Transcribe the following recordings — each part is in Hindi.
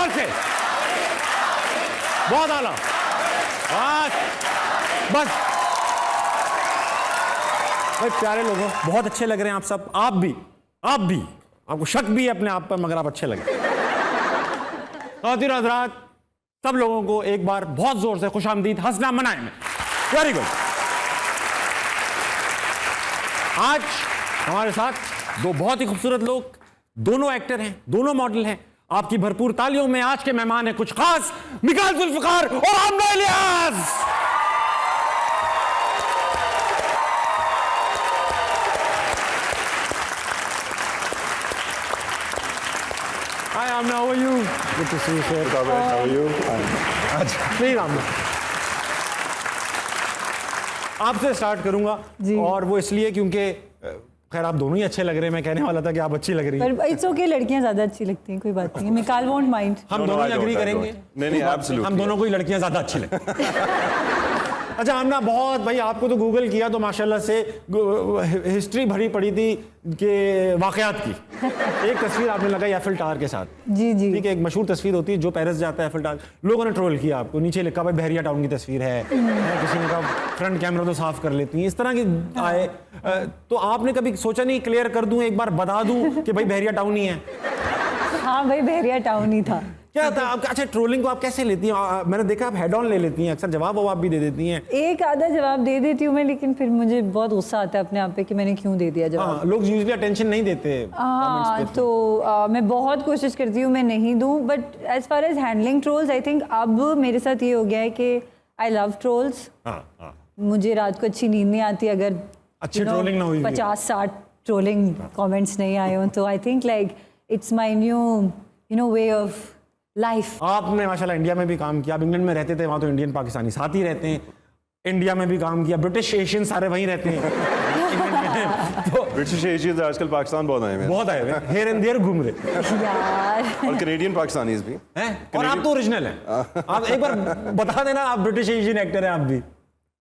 जोर से, बहुत आला, बस। भाई प्यारे लोगों, बहुत अच्छे लग रहे हैं आप सब। आप भी, आपको शक भी है अपने आप पर, मगर आप अच्छे लगे। ख़वातीन हज़रात, सब लोगों को एक बार बहुत जोर से खुशामदीद हंसना मनाए में। Very good. आज हमारे साथ दो बहुत ही खूबसूरत लोग, दोनों एक्टर हैं, दोनों मॉडल हैं। आपकी भरपूर तालियों में आज के मेहमान हैं कुछ खास, मिकाल जुल्फ़िकार और आमना Ilyas. Hi Amna, how are you? Good to see you, sir. How are you? Please Aamna, आपसे स्टार्ट करूंगा और वो इसलिए क्योंकि खैर आप दोनों ही अच्छे लग रहे हैं। मैं कहने वाला था कि आप अच्छी लग रही हैं, पर इट्स ओके, लड़कियां ज्यादा अच्छी लगती हैं, कोई बात नहीं। Mikaal won't mind. हम दोनों ही एग्री करेंगे। नहीं, एब्सोल्युटली हम दोनों को ही लड़कियां ज्यादा अच्छी लगती। अच्छा आमना, बहुत भाई आपको तो गूगल किया तो माशाल्लाह से हिस्ट्री भरी पड़ी थी कि वाकयात की। एक तस्वीर आपने लगाई एफिल टावर के साथ। जी जी, ठीक है, एक मशहूर तस्वीर होती है, जो पेरिस जाता है एफिल टावर, लोगों ने ट्रोल किया आपको, नीचे लिखा भाई बहरिया टाउन की तस्वीर है, किसी ने कहा फ्रंट कैमरा तो साफ कर लेती हैं, इस तरह की आए। तो आपने कभी सोचा नहीं क्लियर कर दूं, एक बार बता दूं कि भाई बहरिया टाउन ही है? हाँ भाई बहरिया टाउन ही था। क्या था आपका? अच्छा, ट्रोलिंग को आप कैसे लेती हैं? मैंने देखा आप हेड ऑन ले लेती हैं, अक्सर जवाब भी दे देती हैं। एक आधा जवाब दे देती हूँ मैं, लेकिन फिर मुझे बहुत गुस्सा आता है अपने आप पे कि मैंने क्यों दे दिया जवाब। लोग यूजुअली अटेंशन नहीं देते। हाँ, तो मैं बहुत कोशिश करती हूँ मैं नहीं दूँ, but as far as handling trolls, I think अब मेरे साथ ये हो गया है कि आई लव ट्रोल्स। मुझे रात को अच्छी नींद नहीं आती अगर अच्छी ट्रोलिंग ना हुई, 50-60 ट्रोलिंग कमेंट्स नहीं आए हों। तो I think like it's my new way of life. आपने माशाल्लाह इंडिया में भी काम किया, आप इंग्लैंड में रहते थे, वहाँ तो इंडियन पाकिस्तानी साथ ही रहते हैं। इंडिया में भी काम किया, ब्रिटिश एशियन सारे वहीं रहते हैं। तो ब्रिटिश एशियंस आजकल पाकिस्तान बहुत आए हुए हैं, बहुत आए हुए हैं, हेयर एंड देयर घूम रहे यार। और कैनेडियन पाकिस्तानीज भी हैं। और आप तो ओरिजिनल हैं। आप एक बार बता देना, आप ब्रिटिश एशियन एक्टर हैं आप भी।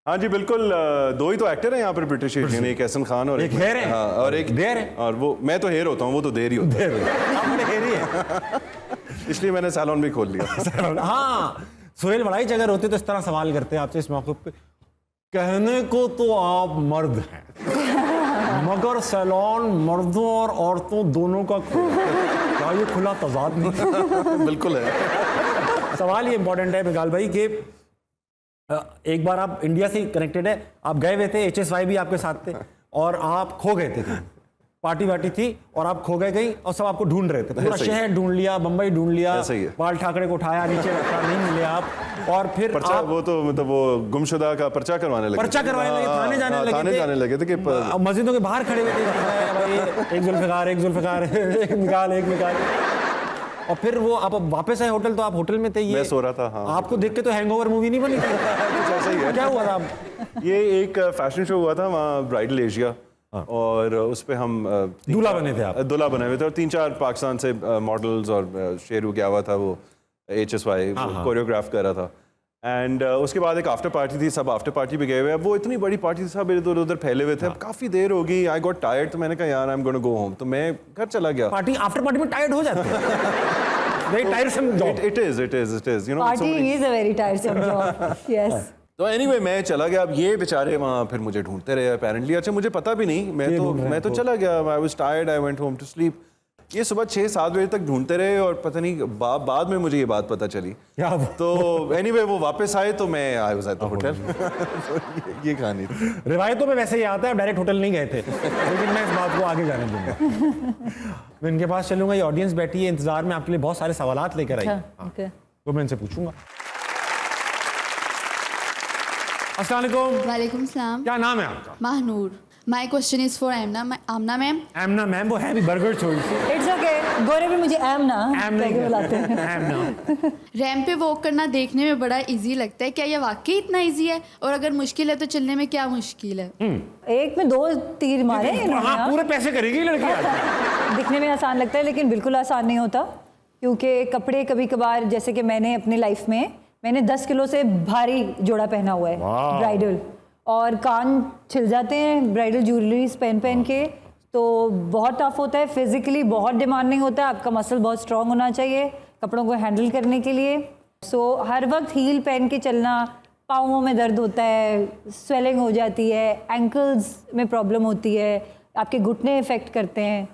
हाँ जी बिल्कुल, दो ही तो एक्टर हैं यहाँ पर ब्रिटिश एशियन, एक एहसन खान और एक हेयर है। हाँ, और एक देर है। और वो मैं तो हेयर होता हूँ, वो तो देर ही होता है। इसलिए मैंने सैलून भी खोल लिया। हाँ, सोहेल बड़ा ही जगह होते तो इस तरह सवाल करते हैं आपसे इस मौके पे। कहने को तो आप मर्द हैं, मगर सैलून मर्दों और औरतों दोनों का क्या ये खुला तजाद नहीं? बिल्कुल है। सवाल ये इंपॉर्टेंट है मिकाल भाई कि एक बार आप इंडिया से कनेक्टेड है, आप गए हुए थे, HSY भी आपके साथ थे और आप खो गए थे, पार्टी वार्टी थी और आप खो गए कहीं और सब आपको ढूंढ रहे थे, पूरा शहर ढूंढ लिया, बम्बई ढूंढ लिया, बाल ठाकरे को उठाया, नीचे रखा, नहीं मिले आप, और फिर पर्चा, वो तो मतलब वो गुमशुदा का पर्चा करवाने लगे, थाने जाने लगे थे कि मस्जिदों के बाहर खड़े हुए थे, एक जुल्फिकार एक मिकाल। और फिर वो आप वापस आए होटल, तो आप होटल में थे, ये मैं सो रहा था। हाँ, आपको देख के तो हैंगओवर मूवी नहीं बनी थी? कुछ ऐसा ही है। क्या हुआ था? ये एक फैशन शो हुआ था वहाँ, ब्राइडल एशिया, और उस पे हम दूल्हा बने थे आप? दूल्हा बने हुए थे, और 3-4 पाकिस्तान से मॉडल्स, और शेरू गया हुआ था वो HSY कोरियोग्राफ कर रहा था। एंड उसके बाद एक आफ्टर पार्टी थी, सब आफ्टर पार्टी पे गए हुए। वो इतनी बड़ी पार्टी थी, सब इधर उधर फैले हुए थे। काफी देर हो गई, आई गॉट टायर्ड, तो मैंने कहा यार I am gonna go home, तो मैं घर चला गया। पार्टी आफ्टर पार्टी में टायर्ड हो जाते हैं। Very टायरसम job. It is, you know, party is a very टायरसम job. Yes. तो एनीवे मैं चला गया। अब ये बेचारे वहाँ फिर मुझे ढूंढते रहे अपेरेंटली। अच्छा, मुझे पता भी नहीं, मैं तो चला गया, I was tired, I went home to sleep. ये सुबह 6-7 बजे तक ढूंढते रहे, और पता नहीं बाद में मुझे ये बात पता चली। तो एनीवे वो वापस आए, तो मैं I was at the hotel. ये कहानी थी। रिवायतों में वैसे ही आता है, डायरेक्ट होटल नहीं गए थे, लेकिन मैं इस बात को आगे जाने दूंगा। मैं इनके पास चलूंगा, ये ऑडियंस बैठी है इंतजार में, आपके लिए बहुत सारे सवालात लेकर आई, तो मैं इनसे पूछूंगा। अस्सलाम वालेकुम। वालेकुम सलाम। क्या नाम है आपका? Mahnoor. My question is for Aamna ma'am. Aamna ma'am, वो है भी बर्गर छोड़ी थी। इट्स ओके, गोरे भी मुझे आमना बुलाते हैं। आमना। रैंप पे वॉक करना देखने में बड़ा इजी लगता है, क्या ये वाकई इतना इजी है? और अगर मुश्किल है तो चलने में क्या मुश्किल है? एक में 2 तीर मारे इन्होंने। हाँ, पूरे पैसे करेगी लड़की आज। दिखने में आसान लगता है, लेकिन बिल्कुल आसान नहीं होता, क्योंकि कपड़े कभी कभार, जैसे कि मैंने अपनी लाइफ में 10 किलो से भारी जोड़ा पहना हुआ है ब्राइडल, और कान छिल जाते हैं ब्राइडल ज्वेलरीज पहन के, तो बहुत टफ होता है, फिजिकली बहुत डिमांडिंग होता है, आपका मसल बहुत स्ट्रांग होना चाहिए, कपड़ों को हैंडल करने के लिए। सो हर वक्त हील पहन के चलना, पाँवों में दर्द होता है, स्वेलिंग हो जाती है, एंकल्स में प्रॉब्लम होती है, आपके घुटने इफेक्ट करते हैं।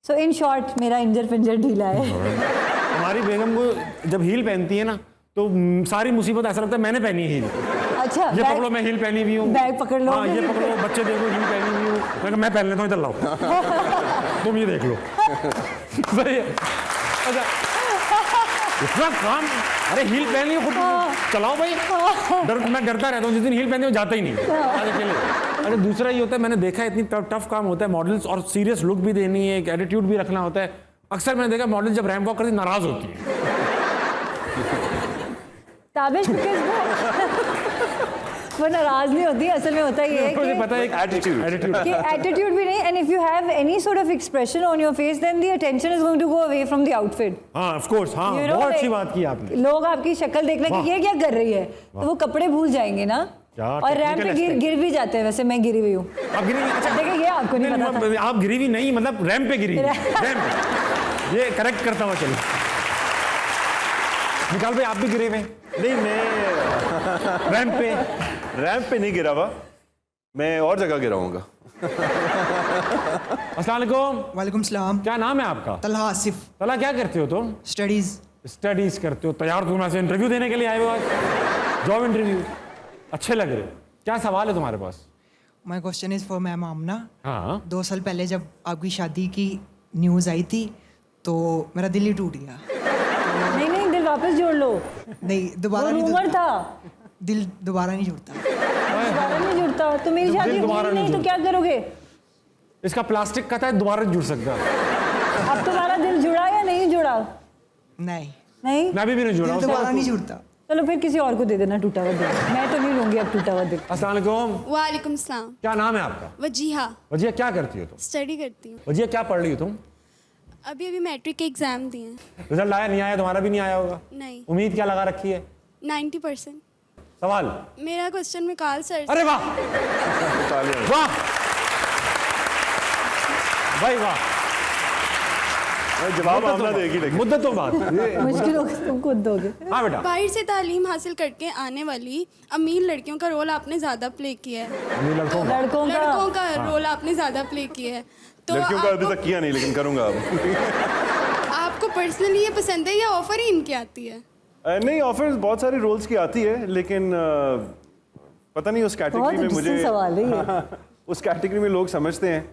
सो इन शॉर्ट मेरा इंजर पिंजर ढीला है। हमारी बेगम को जब हील पहनती है ना तो सारी मुसीबत ऐसा लगता है मैंने पहनी है हील। अच्छा, ये पकड़ो, मैं हील पहनी हुई हूँ, बैग पकड़ लो। हाँ, ये पकड़ो, बच्चे देखो हील पहनी हुई हूँ, मैं कहा, मैं पहन लेता हूँ, इधर लाओ तुम ये देख लो। सही है। अच्छा, इतना काम, अरे हील पहनी हो खुद चलाओ भाई। मैं डरता रहता हूँ, जिस दिन हील पहनी हो जाता ही नहीं आज अकेले। अरे दूसरा ये होता है, मैंने देखा है इतनी टफ काम होता है मॉडल्स, और सीरियस लुक भी देनी है, एक एटीट्यूड भी रखना होता है। अक्सर मैंने देखा मॉडल जब रैंप वॉक करती नाराज होती है। ताबिश वो नाराज नहीं होती, असल में होता ये है मुझे कि पता है एटीट्यूड कि एटीट्यूड भी नहीं, and if you have any sort of expression on your face then the attention is going to go away from the outfit. हाँ ऑफ कोर्स, हाँ You know, बहुत अच्छी like, बात की आपने। लोग आपकी शक्ल देखने वाह। की ये क्या कर रही है, तो वो कपड़े भूल जाएंगे ना। क्या और रैंप पे technical गिर भी जाते हैं, वैसे मैं गिरी हुई हूँ। आप गिरी हुई? अच्छा देखिए ये आपको नहीं पता था। आप गिरी हुई नहीं, मतलब रैंप पे गिरी, रैंप पे। ये करेक्ट करता हुआ चलिए। निकाल भाई आप भी गिरे हुए? नहीं, मैं रैंप पे नहीं गिरा हुआ, मैं और जगह गिरा हूँगा। अस्सलाम वालेकुम। वालेकुम सलाम। क्या नाम है आपका? तलहा आसिफ। तला, क्या करते हो तुम? स्टडीज करते हो। तैयार तुम ऐसे इंटरव्यू देने के लिए आए हो आज? Job interview? अच्छे लग रहे हो। क्या सवाल है तुम्हारे पास? My question is for ma'am Aamna. हाँ 2 साल पहले जब आपकी शादी की न्यूज़ आई थी तो मेरा दिल ही टूट गया। नहीं नहीं, दिल वापस जोड़ लो। नहीं, वो दोबारा नहीं रूमर था, दिल दोबारा नहीं जुड़ता। दोबारा नहीं जुड़ता। तो मेरी दिल शादी दोबारा हुई नहीं नहीं तो क्या करोगे? इसका प्लास्टिक का था, दोबारा जुड़ सकता है। अब तुम्हारा दिल जुड़ा या नहीं जुड़ा? नहीं, नहीं, मैं भी नहीं जुड़ा दिल हूँ। दोबारा नहीं जुड़ता। चलो फिर किसी और को दे देना टूटा हुआ दिल। मैं तो नहीं लूंगी अब टूटा हुआ दिल। अस्सलाम वालेकुम। वालेकुम सलाम। क्या नाम है आपका? वजीहा। वजिया, क्या करती हो तुम? स्टडी करती हूँ। वजिया, क्या पढ़ रही हो तुम? अभी मैट्रिक के एग्जाम दिए हैं। रिजल्ट आया नहीं आया? तुम्हारा भी नहीं आया होगा। नहीं, उम्मीद क्या लगा रखी है? 90%। सवाल? मेरा क्वेश्चन मिकाल सर से। अरे वाह वाह भाई वाह, जवाब आमना देगी लेकिन। मुद्दतों बाद। मुश्किल होगा तुम खुद दोगे। हाँ बेटा। बाहर से तालीम हासिल करके आने वाली अमीर लड़कियों का रोल आपने ज्यादा प्ले किया है। ये लड़कों का। लड़कों का रोल आपने ज्यादा प्ले किया है, तो लड़कियों का अभी तक किया नहीं, लेकिन करूँगा अब। आपको पर्सनली ये पसंद है या ऑफर ही इनकी आती है? नहीं, ऑफर्स बहुत सारे रोल्स की आती है, लेकिन पता नहीं उस कैटेगरी में मुझे सवाल है ये। उस कैटेगरी में लोग समझते हैं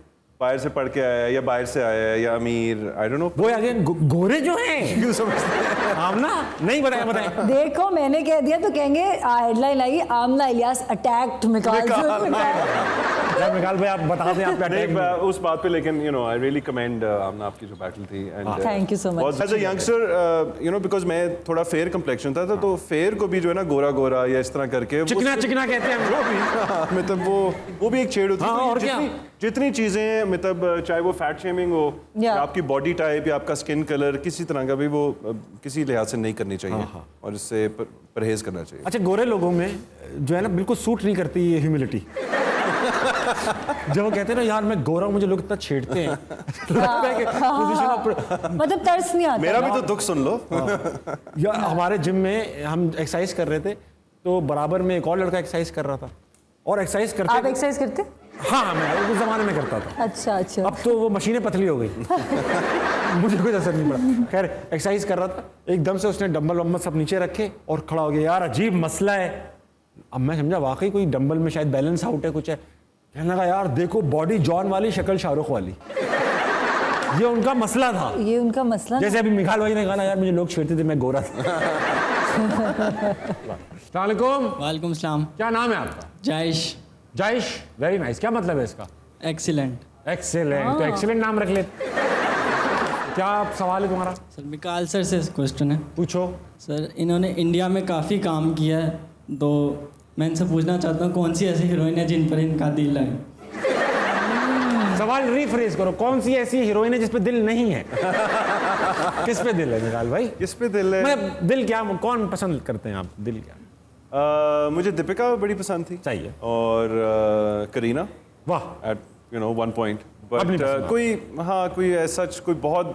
बाहर से पढ़ के आया है या बाहर से आया है या अमीर, आई डोंट नो। वो अगेन गोरे जो हैं क्यों समझते हैं? आमना नहीं बताया बताया। देखो मैंने कह दिया तो कहेंगे headline I, Amna Ilyas attacked Mikaal. यार मिकाल भाई आप बता दें आपका नहीं, attack। उस बात पे, लेकिन you know I really commend Aamna, आपकी जो बैटल थी। And Thank you so much. As a youngster, you know, because मैं थोड़ा फेयर कम्प्लेक्शन था, तो फेयर को भी जो है ना गोरा गोरा या इस तरह करके चिकना चिकना कहते हैं जो भी, हाँ, मतलब वो भी एक छेड़ होती है। हाँ, तो और क्या? जितनी चीजें, मतलब चाहे वो फैट शेमिंग हो या आपकी बॉडी टाइप या आपका स्किन कलर, किसी तरह का भी वो किसी लिहाज से नहीं करनी चाहिए, और इससे परहेज करना चाहिए। अच्छा, गोरे लोगों में जो है ना बिल्कुल सूट नहीं करती ये ह्यूमिलिटी। जब वो कहते हैं ना यार मैं गोरा हूं, मुझे लोग इतना छेड़ते हैं, लगता है कि पोजीशन ऑफ, मतलब तरस नहीं आता। मेरा भी तो दुख सुन लो। या हमारे जिम में हम एक्सरसाइज कर रहे थे, तो बराबर में एक और लड़का एक्सरसाइज कर रहा था, और एक्सरसाइज करते आप एक्सरसाइज करते? हाँ मैं उस जमाने में करता था। अच्छा अच्छा। अब तो वो मशीनें पतली हो गई। मुझे कोई असर नहीं पड़ा। खैर एक्सरसाइज कर रहा था, एकदम से उसने डंबल वम्बल सब नीचे रखे और खड़ा हो गया। यार अजीब मसला है। अब मैं समझा वाकई कोई डंबल में शायद बैलेंस आउट है, कुछ है। कहने लगा यार देखो बॉडी जॉन वाली, शक्ल शाहरुख वाली। ये उनका मसला था। ये उनका मसला। जैसे अभी मिखाल भाई ने कहा ना यार मुझे लोग छेड़ते थे, मैं गोरा था। अस्सलाम वालेकुम। वालेकुम सलाम। क्या नाम है आपका? जायश। जायश, वेरी नाइस। क्या मतलब है इसका? एक्सीलेंट। एक्सेलेंट। तो एक्सेलेंट नाम रख लेते। क्या सवाल है तुम्हारा? सर मिकाल सर से क्वेश्चन है। पूछो। सर इन्होंने इंडिया में काफ़ी काम किया है, तो मैं इनसे पूछना चाहता हूँ कौन सी ऐसी हीरोइन है जिन पर इनका दिल है? सवाल रिफ्रेश करो, कौन सी ऐसी हीरोइन है जिस पे दिल नहीं है? किस पे दिल है मिकाल भाई? किस पे दिल है? मतलब दिल क्या, कौन पसंद करते हैं आप? दिल क्या? मुझे दीपिका बड़ी पसंद थी। सही है। और करीना, वाह। At you know one point, अब नहीं बट पसंद। कोई, हाँ कोई ऐसा कोई बहुत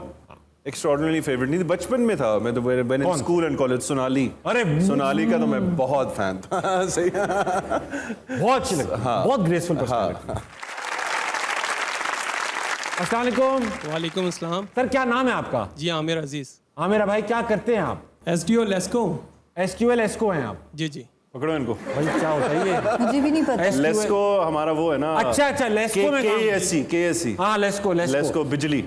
एक्स्ट्रॉर्डिनरी फेवरेट नहीं थी, बचपन में था मैं तो, मैंने कौन? School and college Sonali. अरे सोनाली का तो मैं बहुत फैन था। सही। बहुत अच्छी लगती है, बहुत ग्रेसफुल पर्सनालिटी। अस्सलाम वालेकुम। वालेकुम अस्सलाम। सर क्या नाम है आपका? जी आमिर अजीज। हाँ मेरा भाई, क्या करते हैं आप? एसडीओ लेस्को। SQL एस्को हैं आप? जी जी। पकड़ो इनको। भाई क्या होता है ये? मुझे भी नहीं पता। SQL लेस्को हमारा वो है ना। अच्छा लेस्को में काम- KSC। हाँ लेस्को लेस्को बिजली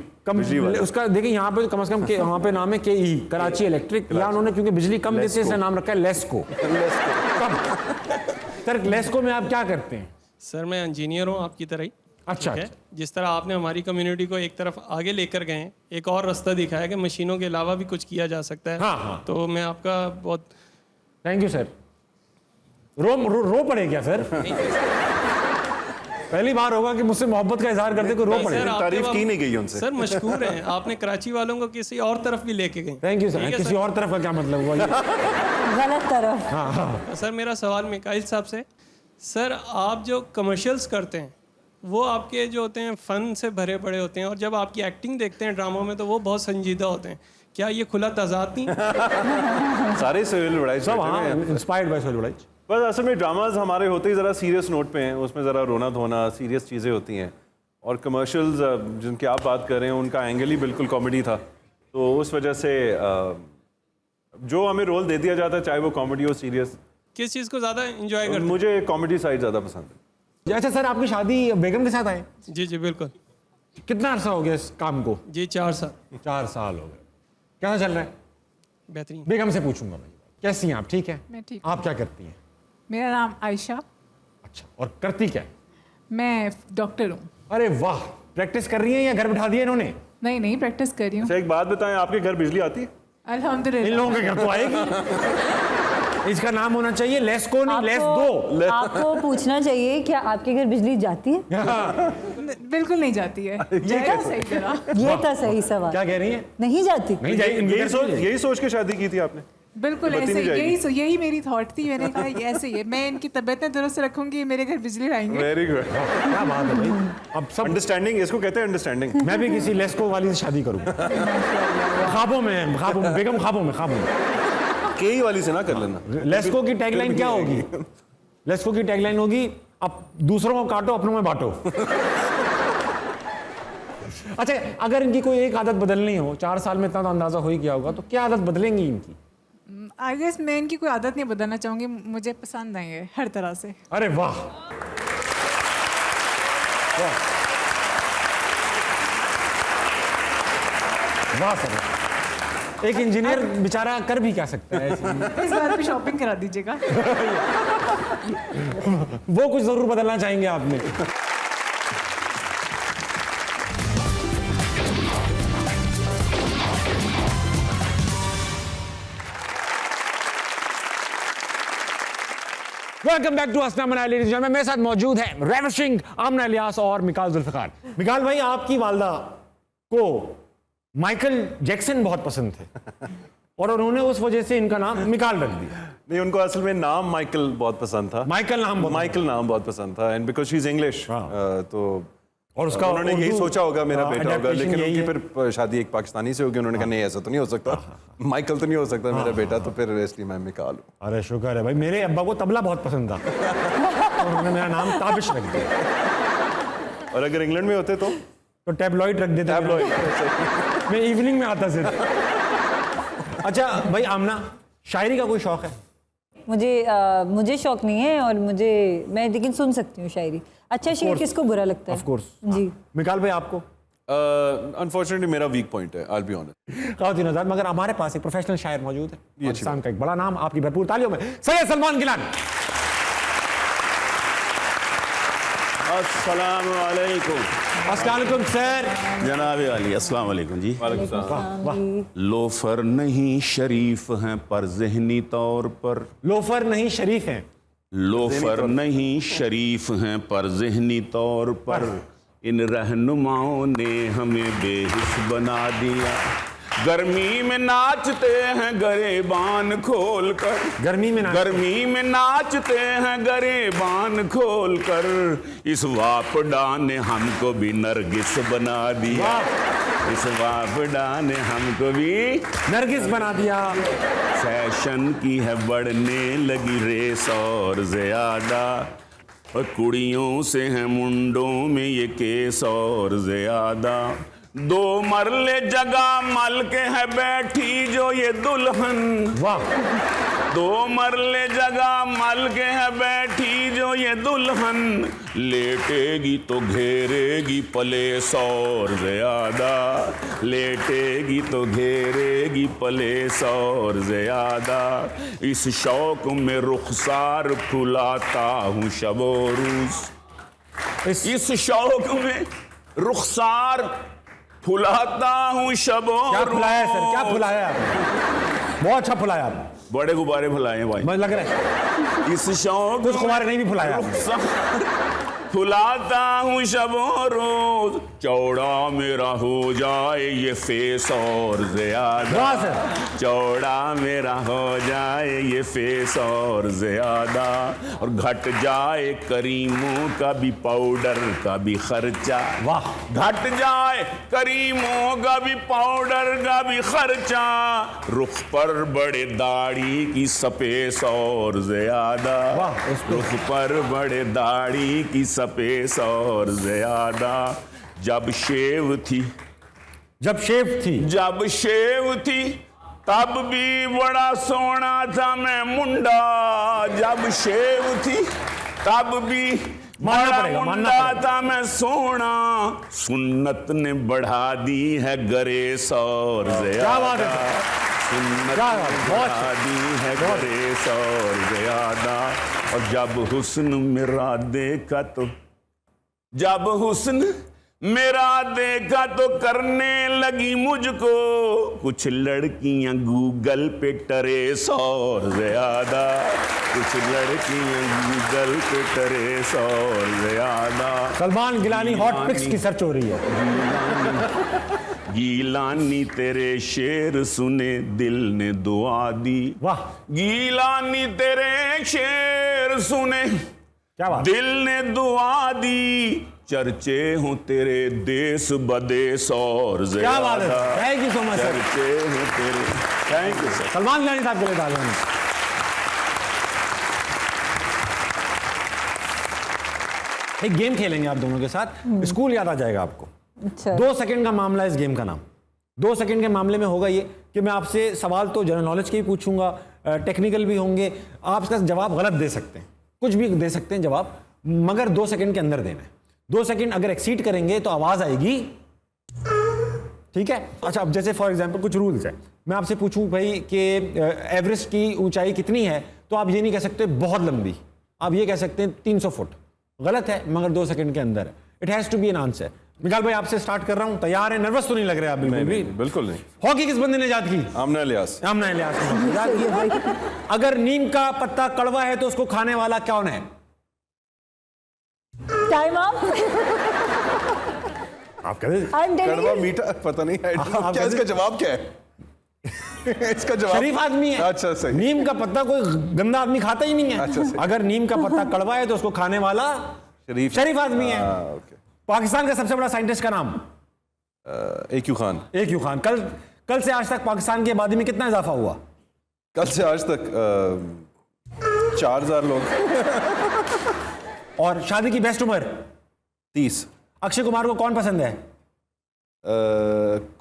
वाला। उसका देखिए यहाँ पे कम से कम वहाँ पे नाम है KE, कराची इलेक्ट्रिक। या उन्होंने क्योंकि बिजली कम देते हैं इसलिए नाम रखा है लेस्को। सर लेस्को में आप क्या करते हैं? सर मैं इंजीनियर हूँ आपकी तरह ही। अच्छा, ठीक है? जिस तरह आपने हमारी कम्युनिटी को एक तरफ आगे लेकर गए हैं, एक और रास्ता दिखाया कि मशीनों के अलावा भी कुछ किया जा सकता है। हाँ। तो मैं आपका बहुत थैंक यू सर। रो पड़े क्या सर? पहली बार होगा कि मुझसे मोहब्बत का इजहार करते कोई रो पड़े। सर, आपके तारीफ बाप- की नहीं गई उनसे। सर मशहूर हैं, आपने कराची वालों को किसी और तरफ भी लेके गए। Thank you sir. ठीक है, किसी और तरफ का क्या मतलब हुआ ये? गलत तरफ। सर मेरा सवाल मिकाइल साहब से, सर आप जो कमर्शियल्स करते हैं वो आपके जो होते हैं फ़न से भरे पड़े होते हैं, और जब आपकी एक्टिंग देखते हैं ड्रामों में तो वो बहुत संजीदा होते हैं। क्या ये खुला तजाद नहीं? सारे सोहेल लड़ाई सब हाँ, इंस्पायर्ड बाय सोहेल लड़ाई। बस असल में ड्रामाज हमारे होते ही ज़रा सीरियस नोट पे हैं, उसमें ज़रा रोना धोना सीरियस चीज़ें होती हैं, और कमर्शियल्स जिनकी आप बात कर रहे हैं उनका एंगल ही बिल्कुल कॉमेडी था, तो उस वजह से जो हमें रोल दे दिया जाता है चाहे वो कॉमेडी हो सीरियस, किस चीज़ को ज़्यादा इंजॉय करते मुझे कॉमेडी साइड ज़्यादा पसंद है। अच्छा सर, आपकी शादी बेगम के साथ है? हैं? जी जी बिल्कुल। कितना अर्सा हो गया इस काम को? जी 4 साल। 4 साल हो गए। कैसा चल रहा है? बेहतरीन। बेगम से पूछूंगा मैं। कैसी हैं आप? ठीक है। मैं ठीक। आप क्या करती हैं? मेरा नाम आयशा। अच्छा, और करती क्या है? मैं डॉक्टर हूँ। अरे वाह, प्रैक्टिस कर रही हैं या घर बिठा दिया इन्होंने? नहीं प्रैक्टिस कर रही हूँ। अच्छा एक बात बताएं, आपके घर बिजली आती है? इन अल्हम्दुलिल्लाह। लोगों के घर तो आएगी। इसका नाम होना चाहिए लेस्को नहीं लेस दो। आपको पूछना चाहिए क्या आपके घर बिजली जाती है? बिल्कुल नहीं जाती है। जगह सही करा। ये था सही सवाल। क्या कह रही हैं? नहीं जाती। नहीं जाएगी। यही सोच के शादी की थी आपने? बिल्कुल बत्ती ऐसे नहीं जाएगी। यही मेरी थॉट थी। मैंने कहा ये ऐसे ही है, मैं इनकी तबीयतें दुरुस्त रखूंगी, मेरे घर बिजली लाएंगे। Very good. क्या बात है भाई। अब सब अंडरस्टैंडिंग, इसको कहते हैं अंडरस्टैंडिंग। मैं भी किसी लेस्को वाली से शादी करूंगा। ख्वाबों में बेगम, ख्वाबों में। केई वाली से ना कर लेना। लेस्को की टैगलाइन क्या होगी? लेस्को की टैगलाइन होगी, अब दूसरों को काटो अपनों में बांटो। अच्छा, अगर इनकी कोई एक आदत बदलनी हो, 4 साल में इतना तो अंदाजा हो ही गया होगा, तो क्या आदत बदलेंगी इनकी? आई गेस मैं इनकी कोई आदत नहीं बदलना चाहूंगी, मुझे पसंद है ये हर तरह से। अरे वाह, वाह सर। एक इंजीनियर बेचारा कर भी क्या सकता है ऐसे? इस बार भी शॉपिंग करा दीजिएगा। वो कुछ जरूर बदलना चाहेंगे आपने। Welcome back to Hasna Manali. Ladies and gentleman, मेरे साथ मौजूद है रेविशिंग आमना इलियास और मिकाल जुल्फिकार। मिकाल भाई, आपकी वालदा को माइकल जैक्सन बहुत पसंद थे और उन्होंने उस वजह से इनका नाम मिकाल रख दिया। नहीं, उनको असल में नाम माइकल बहुत पसंद था। माइकल नाम बहुत पसंद था, and because she is English, तो और उसका उन्होंने यही उर्दू- सोचा होगा मेरा बेटा होगा, adaptation लेकिन यही उनकी है। फिर शादी एक पाकिस्तानी से होगी। उन्होंने कहा नहीं ऐसा तो नहीं हो सकता, माइकल तो नहीं हो सकता मेरा बेटा, तो फिर इसलिए मैं मिकाल हूँ। अरे शुक्र है भाई, मेरे अब्बा को तबला बहुत पसंद था तो उन्होंने मेरा नाम ताबिश रख दिया। और अगर इंग्लैंड में होते तो टैबलॉइड रख देते। टैबलॉइड। मैं इवनिंग में आता सिर्फ। अच्छा भाई आमना, शायरी का कोई शौक है? मुझे शौक नहीं है, और मैं लेकिन सुन सकती हूँ शायरी। अच्छा शेर किसको बुरा लगता है? ऑफ कोर्स जी। मिकाल भाई, आपको? अनफॉर्चुनेटली मेरा वीक पॉइंट है, आई विल बी ऑनेस्ट। ख़वातीन हज़रात, मगर हमारे पास एक प्रोफेशनल शायर मौजूद है, पाकिस्तान का एक बड़ा नाम, आपकी भरपूर तालियों में सैयद सलमान गिलानी। अस्सलाम वालेकुम। अस्सलाम वालेकुम सर। जनाब अली, अस्सलाम वालेकुम जी। वाह, लोफर नहीं शरीफ हैं पर ज़हनी तौर पर, लोफर नहीं शरीफ हैं। लोफर नहीं शरीफ हैं पर ज़हनी तौर पर, इन रहनुमाओं ने हमें बेहिस बना दिया। गर्मी में नाचते हैं गरेबान खोल कर, गर्मी में नाचते हैं गरेबान खोल कर, इस वापडा ने हमको भी नरगिस बना दिया। इस वापडा ने हमको भी नरगिस बना दिया। फैशन की है बढ़ने लगी रेस और ज्यादा, और कुड़ियों से है मुंडों में ये केस और ज्यादा। 2 मरले जगह मल के है बैठी जो ये दुल्हन, वाह 2 मरले जगह मल के है बैठी जो ये दुल्हन, लेटेगी तो घेरेगी पलेस और ज्यादा, लेटेगी तो घेरेगी पलेस और ज्यादा। इस शौक में रुखसार फुलाता हूँ शबो रोज, इस शौक में रुखसार फुलाता हूँ शबो क्या रोज। फुलाया है सर, क्या फुलाया है आपने? बहुत अच्छा फुलाया आपने, बड़े गुब्बारे फुलाए हैं भाई। मुझे लग रहा है इस शौक कुछ कुमार नहीं भी फुलाया आपने। फुलाता हूँ शबो रोज, चौड़ा मेरा हो जाए ये फेस और ज्यादा, वाह सर। चौड़ा मेरा हो जाए ये फेस और ज्यादा, और घट जाए करीमों का भी पाउडर का भी खर्चा, वाह घट जाए करीमों का भी पाउडर का भी खर्चा, रुख पर बड़े दाढ़ी की सपेस और ज्यादा, वाह, उस पे- रुख पर बड़े दाढ़ी की सपेस और ज्यादा। जब शेव थी, जब शेफ थी, जब शेव थी तब भी बड़ा सोना था मैं मुंडा, जब शेव थी तब भी मानना बड़ा पड़ेगा, मानना मुंडा पड़ेगा। था मैं सोना, सुन्नत ने बढ़ा दी है गरेस और क्या बात ज्यादा, है, सुन्नत क्या ने बात, बहुत बढ़ा दी है गरेस और ज्यादा। और जब हुस्न मेरा देखा तो, जब हुस्न मेरा देखा तो करने लगी मुझको कुछ लड़कियां गूगल पे टरेस और ज्यादा, कुछ लड़कियां गूगल पे टरेस और ज्यादा। सलमान गिलानी हॉट पिक्स की सर्च हो रही है। गीलानी तेरे शेर सुने दिल ने दुआ दी, वाह गीलानी तेरे शेर सुने क्या बात, दिल ने दुआ दी, चर्चे हों तेरे देश बदेश और क्या बात है, ज़्यादा, thank you so much sir. चर्चे हों तेरे, thank you sir. Salman Gilani sahab के लिए तालियां। एक गेम खेलेंगे आप दोनों के साथ, स्कूल याद आ जाएगा आपको। अच्छा 2 सेकंड का मामला है इस गेम का नाम। 2 सेकंड के मामले में होगा ये कि मैं आपसे सवाल तो जनरल नॉलेज के ही पूछूंगा, टेक्निकल भी होंगे, आप इसका जवाब गलत दे सकते हैं, कुछ भी दे सकते हैं जवाब, मगर 2 सेकंड के अंदर देना है। 2 सेकंड अगर एक्सीड करेंगे तो आवाज आएगी, ठीक है। अच्छा, अब जैसे फॉर एग्जांपल कुछ रूल्स है, मैं आपसे पूछूं भाई कि एवरेस्ट की ऊंचाई कितनी है, तो आप ये नहीं कह सकते बहुत लंबी, आप ये कह सकते हैं 300 फुट। गलत है, मगर 2 सेकंड के अंदर है। It has to be an answer. Mikaal भाई आपसे स्टार्ट कर रहा हूं, तैयार है? नर्वस तो नहीं लग रहे आप बिल्कुल भी? बिल्कुल नहीं। हॉकी किस बंदे ने याद की? आमना इलियास। आमना इलियास ने याद की है भाई। अगर नीम का पत्ता कड़वा है तो उसको खाने वाला कौन है? Time up. आप कह रहे आई एम कड़वा टेलिंग मीठा पता नहीं, I don't know। आप क्या कैसे- इसका जवाब क्या है? इसका जवाब शरीफ आदमी है। अच्छा सही। नीम का पत्ता कोई गंदा आदमी खाता ही नहीं अच्छा, है। सही। अगर नीम का पत्ता कड़वा है तो उसको खाने वाला शरीफ आदमी है। ओके। पाकिस्तान का सबसे बड़ा साइंटिस्ट का नाम? AQ खान। AQ खान। कल से आज तक पाकिस्तान की आबादी में कितना इजाफा हुआ? कल से आज तक 4000 लोग। और शादी की बेस्ट उम्र? 30। अक्षय कुमार को कौन पसंद है?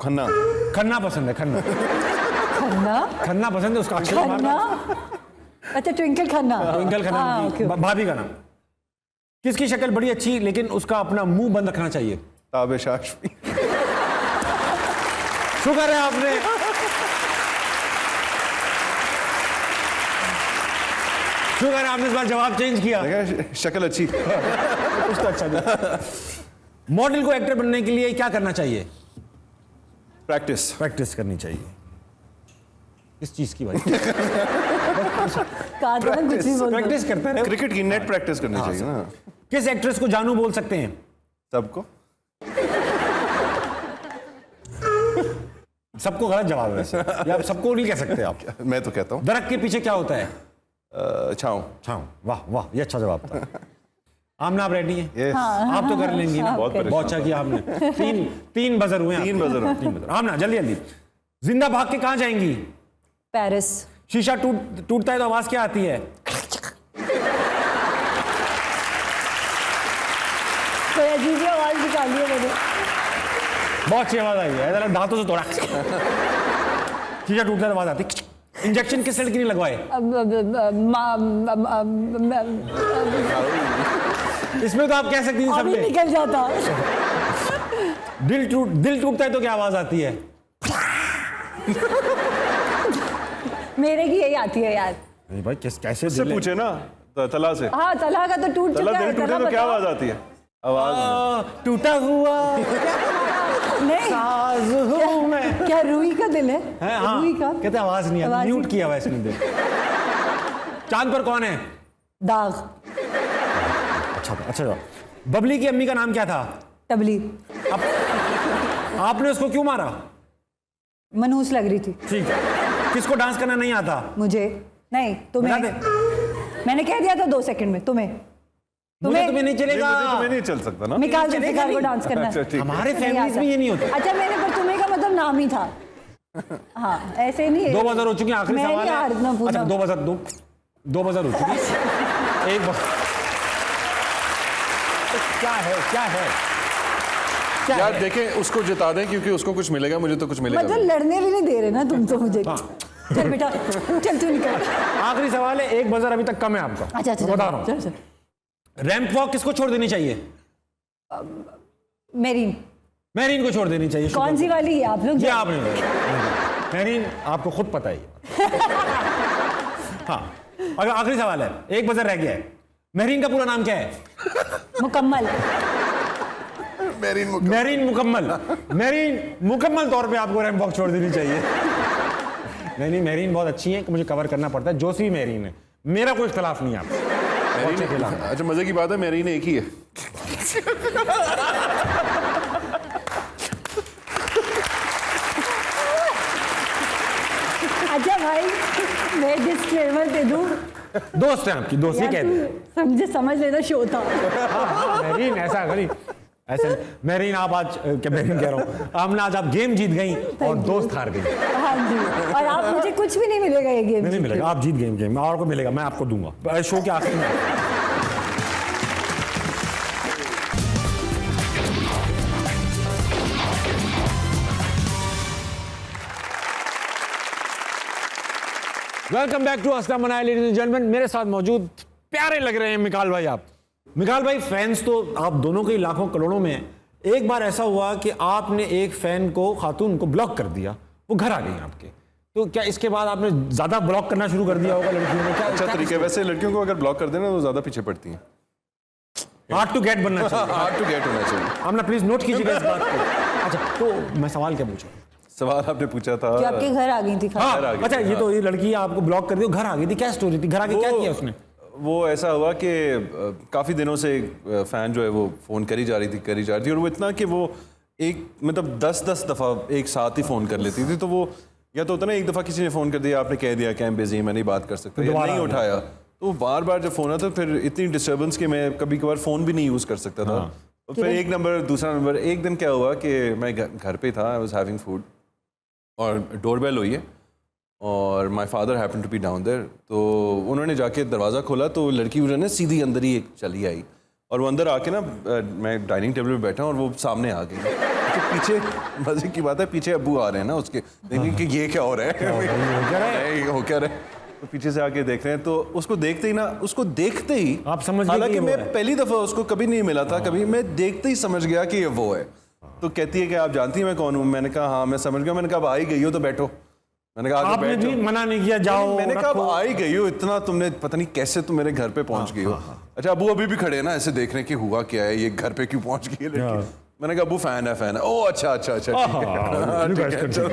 खन्ना। खन्ना पसंद है। खन्ना खन्ना खन्ना पसंद है उसका। अक्षय कुमार खन्ना का अच्छा ट्विंकल खन्ना ट्विंकल खन्ना हाँ, की okay, भाभी का नाम। किसकी शक्ल बड़ी अच्छी लेकिन उसका अपना मुंह बंद रखना चाहिए? ताबिश आशमी। शुक्र है आपने शुक्र है आपने इस बार जवाब चेंज किया। देखा, शक्ल अच्छी। कुछ तो अच्छा नहीं। मॉडल को एक्टर बनने के लिए क्या करना चाहिए? प्रैक्टिस। प्रैक्टिस करनी चाहिए। किस चीज की भाई? कहा था ना कुछ भी बोल दो। प्रैक्टिस करते रहे। क्रिकेट की नेट प्रैक्टिस करनी चाहिए ना किस एक्ट्रेस को जानू बोल सकते हैं? सबको। सबको गलत जवाब है वैसे। या आप सबको नहीं कह सकते आप। मैं तो कहता हूँ दरख्त के पीछे क्या होता है? छाँव। छाँव। वाह वाह, ये अच्छा जवाब था। आमना आप रेडी हैं? Yes. आप तो कर लेंगी ना। बहुत परेशान बहुत अच्छा किया आपने। तीन बजर हुए हैं तीन आपके। बजर हुए। तीन बजर। आमना जल्दी जल्दी, जिंदा भाग के कहाँ जाएंगी? पेरिस। शीशा टूटता है तो आवाज क्या आती है? कोई अजीब आवाज निकाली है मैंने। बहुत अच्छी आवाज आई है, जरा दांतों से तोड़ा। शीशा टूटता है तो आवाज आती है। इंजेक्शन किस लड़की ने लगवाए? इसमें तो आप कह सकती हैं अभी सबने। निकल जाता। दिल टूटता है तो क्या आवाज आती है? मेरे की यही आती है यार। नहीं भाई, कैसे उससे दिल है? पूछे ना तला से। हाँ, तला का तो टूट तला चुका दिल है। टूटे तला तो क्या बताओ। आवाज आती है? आवाज टूटा हुआ नहीं, साज हूं मैं। क्या रूही का दिल है? है हाँ, रूही का कहते हैं आवाज नहीं आवाज आती, ही- म्यूट किया हुआ है इसने दिल। चांद पर कौन है? दाग। अच्छा बबली की अम्मी का नाम क्या था? तबली। आपने उसको क्यों मारा? मनहूस लग रही थी ठीक है। किसको डांस करना नहीं आता? मुझे। नहीं, बता तुम्हें। दे। मैंने कह दिया था 2 सेकंड में। तुम्हें मुझे तुम्हें नहीं चलेगा। तुम्हें नहीं चल सकता ना। निकाल चलेगा जुल्फिकार को नहीं। डांस करना है। अच्छा, ठीक है। हमारे नहीं फैमिलीज आता। में ये नहीं होता। अच्छा, मैंने पर तुम्हें का मतलब नाम ही था। हाँ, ऐसे नहीं है। 2 बजर हो चुके हैं, आखिरी मैं सवाल नहीं है। हारना पूछा। अच्छा 2 बजर हो चुकी है। एक बजर। तो क्या है यार देखें, उसको जिता दें क्योंकि उसको कुछ मिलेगा, मुझे तो कुछ मिलेगा मतलब लड़ने भी नहीं दे रहे ना तुम तो मुझे। हाँ। चल बेटा, चल तू निकल। आखिरी सवाल है, एक बजर अभी तक कम है आपका। अच्छा अच्छा, मैं बता रहा हूँ। चल चल। रैंप वॉक किसको छोड़ देनी चाहिए? मेरीन। मैरीन को छोड़ देनी चाहिए। कौन सी वाली है आप लोग? ये आपने मैरीन आपको खुद पता ही है। हाँ, अगर आखिरी सवाल है, एक बजर रह गया है। मैरीन का पूरा नाम क्या है? मुकम्मल। मैरीन मुकम्मल तौर पे आपको रैंप वॉक छोड़ देनी चाहिए। नहीं, मैरीन बहुत अच्छी है, मुझे कवर करना पड़ता है। जो सी मैरीन है, मेरा कोई इख्तलाफ नहीं है आपसे। अच्छा, मजे की बात है, मेरी ने एक ही है। अच्छा भाई, मैं डिस्क्लेमर दे दूं। दोस्त है आपकी, दोस्त ही यार, कह दे। तू समझे, समझ लेना शो था। मैरीन ऐसा करी ऐसे। मैरीन आप आज क्या मैरीन कह रहा हूँ, आमना आज आप गेम जीत गई और दोस्त हार गई। हाँ जी, और आप मुझे कुछ भी नहीं मिलेगा ये गेम। नहीं मिलेगा, आप जीत गए गेम। और को मिलेगा, मैं आपको दूंगा शो के आखिर में। वेलकम बैक टू अस्लम मनाया लेडीज एंड जेंटलमैन। मेरे साथ मौजूद प्यारे लग रहे हैं मिकाल भाई। आप मिकाल भाई, फैंस तो आप दोनों के लाखों करोड़ों में हैं। एक बार ऐसा हुआ कि आपने एक फैन को, खातून को ब्लॉक कर दिया, वो घर आ गई आपके। तो क्या इसके बाद आपने ज्यादा ब्लॉक करना शुरू कर दिया होगा लड़कियों को? क्या अच्छा तरीका है। वैसे लड़कियों को अगर ब्लॉक कर देना तो ज्यादा पीछे पड़ती हैं। हार्ड टू गेट बनना चाहिए। हार्ड टू गेट होना चाहिए। हमने प्लीज नोट कीजिएगा इस बात को। अच्छा, तो मैं सवाल क्या पूछा? सवाल आपने पूछा था जो आपके घर आ गई थी। हाँ, घर आ गई। अच्छा, ये तो ये लड़की आपको ब्लॉक कर दी, घर आ गई थी, क्या स्टोरी थी? घर आके क्या किया उसने? वो ऐसा हुआ कि काफ़ी दिनों से फ़ैन जो है वो फ़ोन करी जा रही थी और वो इतना कि वो एक मतलब 10 दफ़ा एक साथ ही फ़ोन कर लेती थी। तो वो या तो होता ना, एक दफ़ा किसी ने फ़ोन कर दिया, आपने कह दिया कि I'm busy, मैं नहीं बात कर सकता, या नहीं उठाया, तो बार बार जब फ़ोन आता फिर इतनी डिस्टर्बेंस कि मैं कभी कभार फ़ोन भी नहीं यूज़ कर सकता था। तो फिर एक नंबर, दूसरा नंबर, एक दिन क्या हुआ कि मैं घर पे था, आई वाज हैविंग फूड और डोरबेल हुई है और my father happen to be down there. तो उन्होंने जाके दरवाज़ा खोला तो लड़की जो है ना सीधी अंदर ही एक चली आई और वो अंदर आके ना, मैं डाइनिंग टेबल पे बैठा और वो सामने आ गई। तो पीछे मजे की बात है, पीछे अब्बू आ रहे हैं ना उसके, देखें कि ये क्या हो रहा है, हो क्या रहा है। तो पीछे से आके देख रहे हैं, तो उसको देखते ही ना, उसको देखते ही आप समझ गए हालांकि कि वो मैं है। पहली दफ़ा उसको कभी नहीं मिला था, कभी मैं देखते ही समझ गया कि ये वो है। तो कहती है कि आप जानती हैं मैं कौन हूँ? मैंने कहा हाँ मैं समझ गया। मैंने कहा अब आ ही गई हो तो बैठो। मैंने कहा आगे आपने बैठो। भी मना नहीं किया, जाओ मैंने कहा अब रखो। आ ही गई हो, इतना तुमने पता नहीं कैसे तुम मेरे घर पे पहुंच गई हो। अच्छा, अबू अभी भी खड़े हैं ना ऐसे देख रहे हैं कि हुआ क्या है, ये घर पे क्यों पहुंच गई है लड़की। मैंने कहा अबू फैन है। ओ अच्छा अच्छा अच्छा, ठीक है, ठीक है, चलो।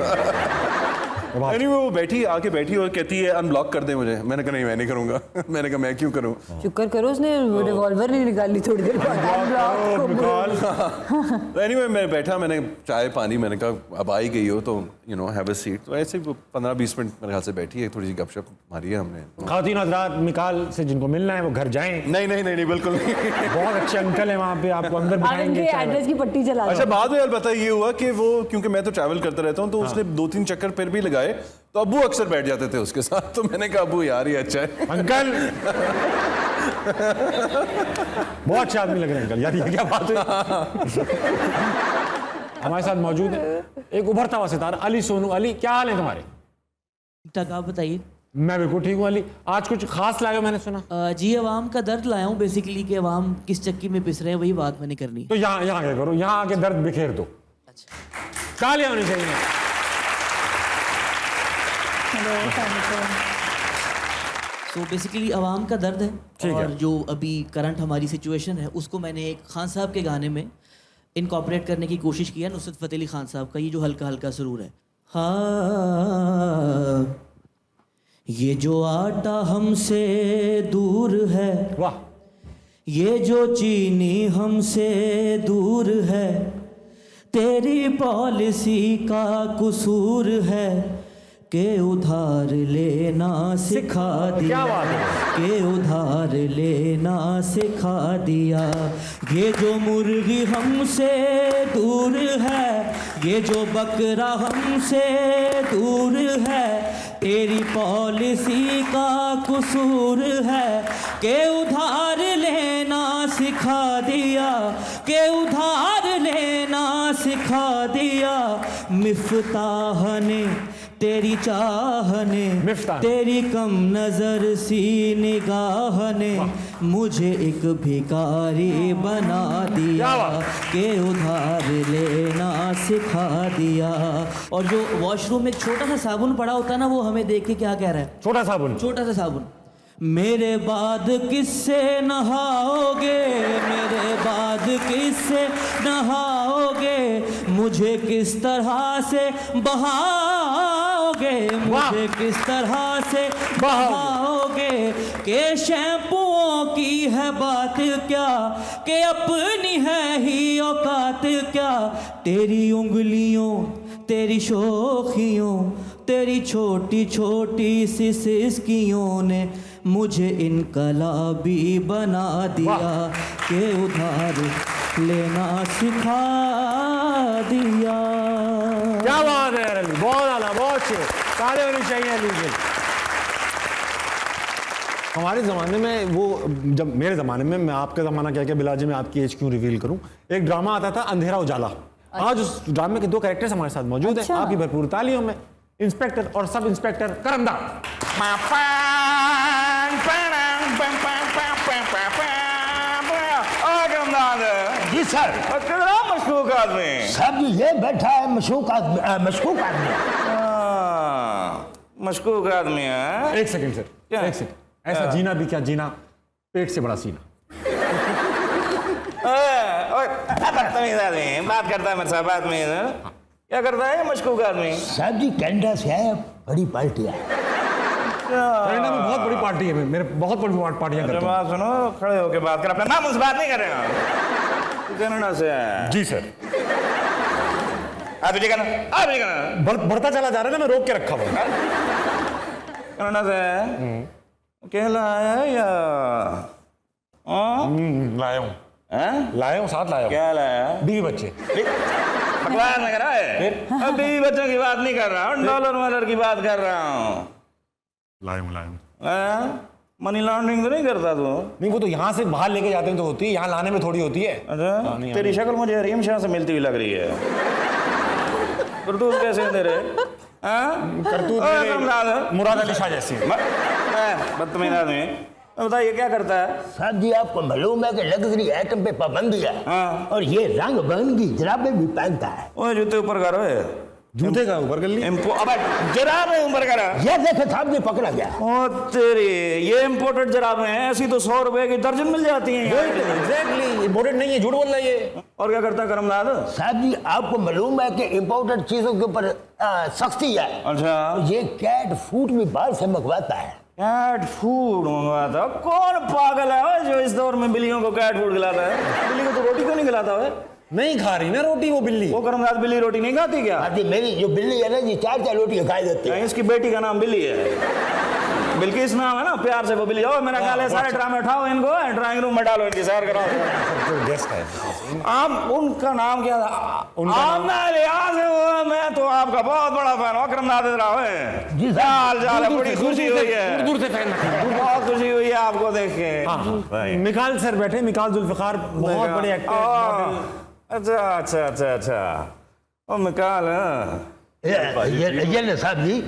Anyway, वो आके बैठी और कहती है अनब्लॉक कर दे मुझे। मैंने कहा नहीं, मैं नहीं करूंगा। मैंने कहा मैं क्यों करूं? शुक्र करो उसने रिवॉल्वर नहीं निकाली थोड़ी देर बाद। Anyway, मैं बैठा, मैंने चाय पानी, मैंने कहा अब आ ही गई हो तो हैव अ सीट। तो ऐसे 15-20 मिनट मेरे ख्याल से बैठी है, थोड़ी सी गपशप मारी है हमने। खातिन हज़रात मिकाल से जिनको मिलना है वो घर जाएं। नहीं बिल्कुल नहीं। बहुत अच्छे अंकल हैं वहाँ पे, आपको अंदर बिठाएंगे। एड्रेस की पट्टी चला दो। अच्छा, बाद में अलबत्ता ये हुआ कि वो, क्योंकि मैं तो ट्रैवल करता रहता हूँ, तो उसने 2-3 चक्कर फिर भी लगाए, तो अब्बू अक्सर बैठ जाते थे उसके साथ। तो मैंने कहा अब्बू यार ये अच्छा है। अंकल बहुत अच्छे आदमी लग रहे हैं अंकल, यार ये क्या बात है। हमारे साथ मौजूद है एक उभरता हुआ सितारा अली सोनू। अली, क्या हाल है तुम्हारे? तक आप बताइए। मैं बिल्कुल ठीक हूँ अली। आज कुछ खास लाए हो मैंने सुना? जी, अवाम का दर्द लाया हूँ बेसिकली, कि अवाम किस चक्की में पिस रहे हैं, वही बात मैंने करनी। तो यहाँ क्या करो, यहाँ आके दर्द बिखेर दो। अच्छा, तालियां होनी चाहिए। तो बेसिकली अवाम का दर्द है, और जो अभी करंट हमारी सिचुएशन है उसको मैंने एक खान साहब के गाने में इनकॉर्पोरेट करने की कोशिश किया, नुसरत फ़तेह अली खान साहब का, ये जो हल्का हल्का सुरूर है। हाँ, ये जो आटा हमसे दूर है, वाह, ये जो चीनी हमसे दूर है, तेरी पॉलिसी का कसूर है के उधार लेना सिखा दिया, के उधार लेना सिखा दिया। ये जो मुर्गी हमसे दूर है, ये जो बकरा हमसे दूर है, तेरी पॉलिसी का कसूर है के उधार लेना सिखा दिया, के उधार लेना सिखा दिया। मिफ्ताह ने तेरी चाह ने, तेरी कम नजर सी निगाह ने मुझे एक भिखारी बना दिया, के उधार लेना सिखा दिया। और जो वॉशरूम में एक छोटा सा साबुन पड़ा होता है ना, वो हमें देख के क्या कह रहा है? छोटा साबुन, छोटा सा साबुन। मेरे बाद किससे नहाओगे, मेरे बाद किससे नहाओगे, मुझे किस तरह से बहाओगे, मुझे किस तरह से बहाओगे। के शैम्पुओं की है बात क्या, के अपनी है ही औकात क्या। तेरी उंगलियों, तेरी शोखियों, तेरी छोटी छोटी सी सिसकियों ने मुझे इनकलाबी बना दिया, के उधार लेना सिखा दिया। क्या बात है यार अली, बहुत आला, बहुत अच्छे, तालियां होनी चाहिए अली के। हमारे ज़माने में वो, जब मेरे ज़माने में, मैं आपका ज़माना क्या क्या बिलाजी में आपकी एज क्यों रिवील करूं, एक ड्रामा आता था अंधेरा उजाला। आज उस ड्रामे के 2 कैरेक्टर्स हमारे साथ मौजूद हैं। आपकी भरपूर तालियों में इंस्पेक्टर और सब इंस्पेक्टर करमदार। जी सर, मशकूक आदमी सब ये बैठा है मशकूक आदमी। मशकूक आदमी है। एक सेकंड सर, एक सेकंड, ऐसा जीना भी क्या जीना, पेट से बड़ा सीना। बदतमीज आदमी बात करता है मेरे साथ, बात में क्या करता है मशकूक आदमी? साहब जी कनाडा से है, बड़ी पार्टी है। कनाडा में बहुत बड़ी पार्टी है, मेरे बहुत बड़ी पार्टियां करता हूं। बात सुनो, खड़े होके बात कर, अपना नाम से बात नहीं कर रहे हो। कनाडा से है? जी सर। आप भी कहना बढ़ता चला जा रहा है ना, मैं रोक के रखा हुआ। कनाडा से है? अकेला आया है या लाया हूँ, लाया हूँ, साथ लाया हूँ। क्या लाया? 20 बच्चे। बकवास नहीं कर रहा है? अब 20 बच्चों की बात नहीं कर रहा हूँ, डॉलर वॉलर की बात कर रहा हूँ। लाया हूँ। मनी लॉन्ड्रिंग तो नहीं करता तू? नहीं, वो तो यहाँ से बाहर लेके जाते हैं तो होती है, यहाँ लाने में थोड़ी होती है। अच्छा, तेरी शक्ल मुझे हरीम शाह से मिलती हुई लग रही है। करतूत कैसे हैं तेरे? करतूत मुराद अली शाह जैसी। बदतमीज आदमी, बताइए क्या करता है? साहब जी आपको मालूम है कि लग्जरी आइटम पे पाबंदी है, और ये रंग बिरंगी जराबें भी पहनता है। ओए जूते ऊपर करो, जूते का ऊपर कर ली, जराबें ऊपर करा। ये देखे साहब जी पकड़ा गया। ओ तेरी, ये इम्पोर्टेड जराबें हैं, ऐसी तो 100 रुपए की दर्जन मिल जाती हैं। एग्जैक्टली, इम्पोर्टेड नहीं है, झूठ बोल रहा है ये। और क्या करता है करमदाद? साहब जी आपको मालूम है कि इम्पोर्टेड चीजों के ऊपर सख्ती है। अच्छा, ये कैट फूड भी बाहर से मंगवाता है। कैट फूड मंगवाता? कौन पागल है ओए जो इस दौर में बिल्लियों को कैट फूड खिलाता है? बिल्ली को तो रोटी क्यों नहीं खिलाता है? नहीं खा रही ना रोटी वो बिल्ली। वो करमदाद बिल्ली रोटी नहीं खाती क्या? आदि मेरी जो बिल्ली है ना ये 4 रोटियां खा देती है। इसकी बेटी का नाम बिल्ली है, बिल्किस नाम है ना, प्यार से वो बिल्ली। ओ मेरा ख्याल है सारे ड्रामे उठाओ इनको, ड्राइंग रूम में डालो, इनकी सैर कराओ। गेस्ट है आप उनका नाम क्या था? आमना इलियास है वो। मैं तो आपका बहुत बड़ा फैन हूँ करमदाद है जी हाल चाल है, बड़ी खुशी हुई है, दूर से फैन बहुत खुशी हुई है आपको देख के। मिकाल सर बैठे, मिकाल जुल्फिकार बहुत बड़े एक्टर। अच्छा ओ मिकाल ये ले साहब जी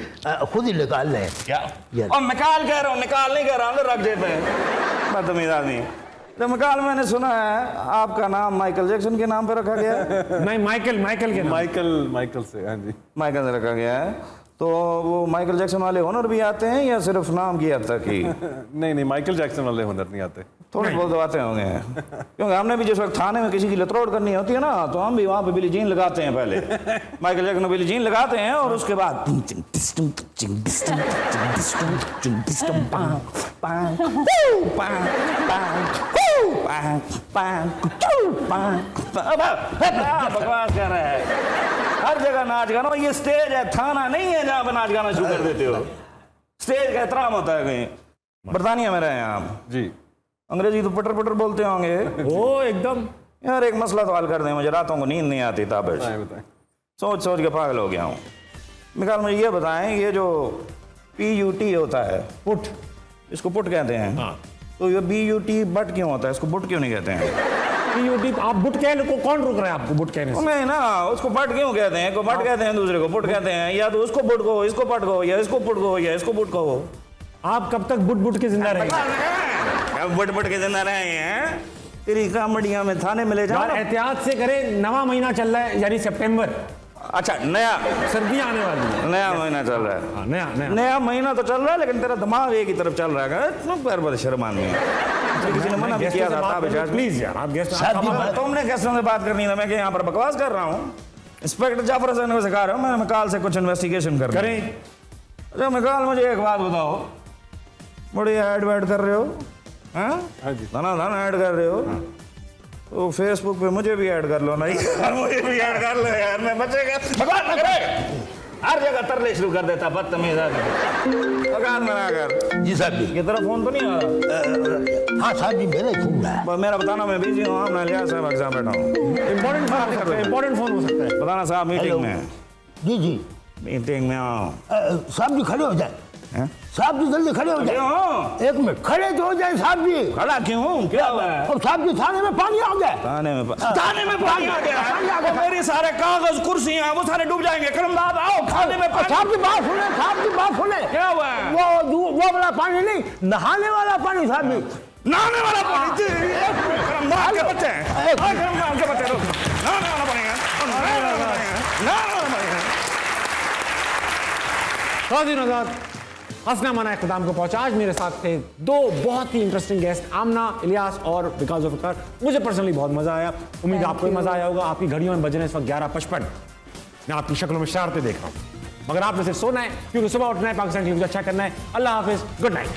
खुद ही निकाल लें क्या? और मिकाल कह रहा हूँ, निकाल नहीं कह रहा हूँ, रख जेब में। बदतमीज आदमी। तो मिकाल मैंने सुना है आपका नाम माइकल जैक्सन के नाम पे रखा गया है? नहीं, माइकल के नाम। माइकल से, हाँ जी, माइकल से रखा गया है। तो वो माइकल जैक्सन वाले हुनर भी आते हैं या सिर्फ नाम की हद तक ही? नहीं माइकल जैक्सन वाले हुनर नहीं आते, थोड़े बहुत तो आते होंगे। क्योंकि हमने भी जिस वक्त थाने में किसी की लतरोड़ करनी होती है ना, तो हम भी वहाँ पे बिली जीन लगाते हैं पहले। माइकल जैक्सन बिली जीन लगाते हैं और उसके बाद बकवास कर रहा है। हर जगह नाच गाना, ये स्टेज है, थाना नहीं है जहाँ पे नाच गाना शुरू कर देते हो। स्टेज का एहतराम होता है कहीं। बरतानिया में रहे हैं आप जी, अंग्रेजी तो पटर पटर बोलते होंगे। वो एकदम। यार एक मसला तो हल कर दें, मुझे रातों को नींद नहीं आती ताबिश, सोच सोच के पागल हो गया हूँ। मिकाल मुझे ये बताएं, ये जो PUT होता है, पुट, इसको पुट कहते हैं, तो ये BUT बट क्यों होता है, इसको बुट क्यों नहीं कहते हैं? PUT आप बुट कहने को कौन रोक रहा है आपको बुट कहने से? नहीं ना, उसको बट क्यों कहते हैं? को बट कहते हैं, दूसरे को पुट कहते हैं, या तो उसको बुट को, इसको पट को, या इसको पुट को, या इसको बुट को। आप कब तक बुट के जिंदा रहेंगे? अब बुट के जिंदा रहे हैं, तेरी कामड़िया में थाने में ले जाओ। एहतियात से करें, नवा महीना चल रहा है यानी सितंबर। अच्छा, नया सर्दियां आने वाली है, नया महीना चल रहा है। नया महीना तो चल रहा है, लेकिन तेरा दिमाग एक ही तरफ चल रहा है। इतना पैर बड़े शर्मान में किसी ने मना भी किया था। प्लीज यार, आप गेस्ट, तुमने गेस्टों से बात करनी है, मैं यहाँ पर बकवास कर रहा हूँ। इंस्पेक्टर जाफर हसन को सिखा रहा हूँ, मैंने मिकाल से कुछ इन्वेस्टिगेशन करें। अच्छा मिकाल, मुझे एक बात बताओ, बड़ी ऐड वैड कर रहे हो? हाँ जी, धना ऐड कर रहे हो, तो फेसबुक पे मुझे भी ऐड कर लो ना यार, मुझे भी ऐड कर लो यार, मैं बचेगा। भगवान न करे, हर जगह तरले शुरू कर देता बदतमीज आदमी। भगवान मना कर। जी साहब जी, ये तरफ फोन तो नहीं आ रहा? हाँ साहब जी मेरा ही फोन है। मेरा बताना, मैं बिजी हूँ, मैं इलियास साहब एग्जाम बैठा हूँ। इंपॉर्टेंट फोन हो सकता है। बताना साहब मीटिंग में। जी जी, मीटिंग में आओ। साहब जी खड़े हो जाए, साहब जी जल्दी खड़े हो जाए। एक मिनट, खड़े तो हो जाए साहब जी। खड़ा क्यों, क्या हुआ है? और साहब जी थाने में पानी आ गया। थाने में पानी आ गया? मेरे सारे कागज कुर्सियां वो सारे डूब जाएंगे। करमदाद आओ, खाने में पानी। साहब की बात सुने, साहब की बात सुने। क्या हुआ है? वो वाला पानी नहीं, नहाने वाला पानी साहब जी। नहाने वाला पानी? करमदाद के बच्चे हैं, करमदाद के बच्चे, नहाने वाला पानी है, नहाने वाला पानी है, नहाने वाला पानी है। खातिन आजाद, हंसना माना इख्तिताम को पहुंचा। आज मेरे साथ थे दो बहुत ही इंटरेस्टिंग गेस्ट, आमना इलियास और विकास जुल्फिकार। मुझे पर्सनली बहुत मजा आया, उम्मीद आपको भी मजा आया होगा। आपकी घड़ियों में बज रहे हैं इस वक्त 11:55। मैं आपकी शक्लों में शरारतें देख रहा हूं, मगर आपने सिर्फ सोना है, क्योंकि सुबह उठना है, पाकिस्तान की अच्छा करना है। अल्लाह हाफिज, गुड नाइट।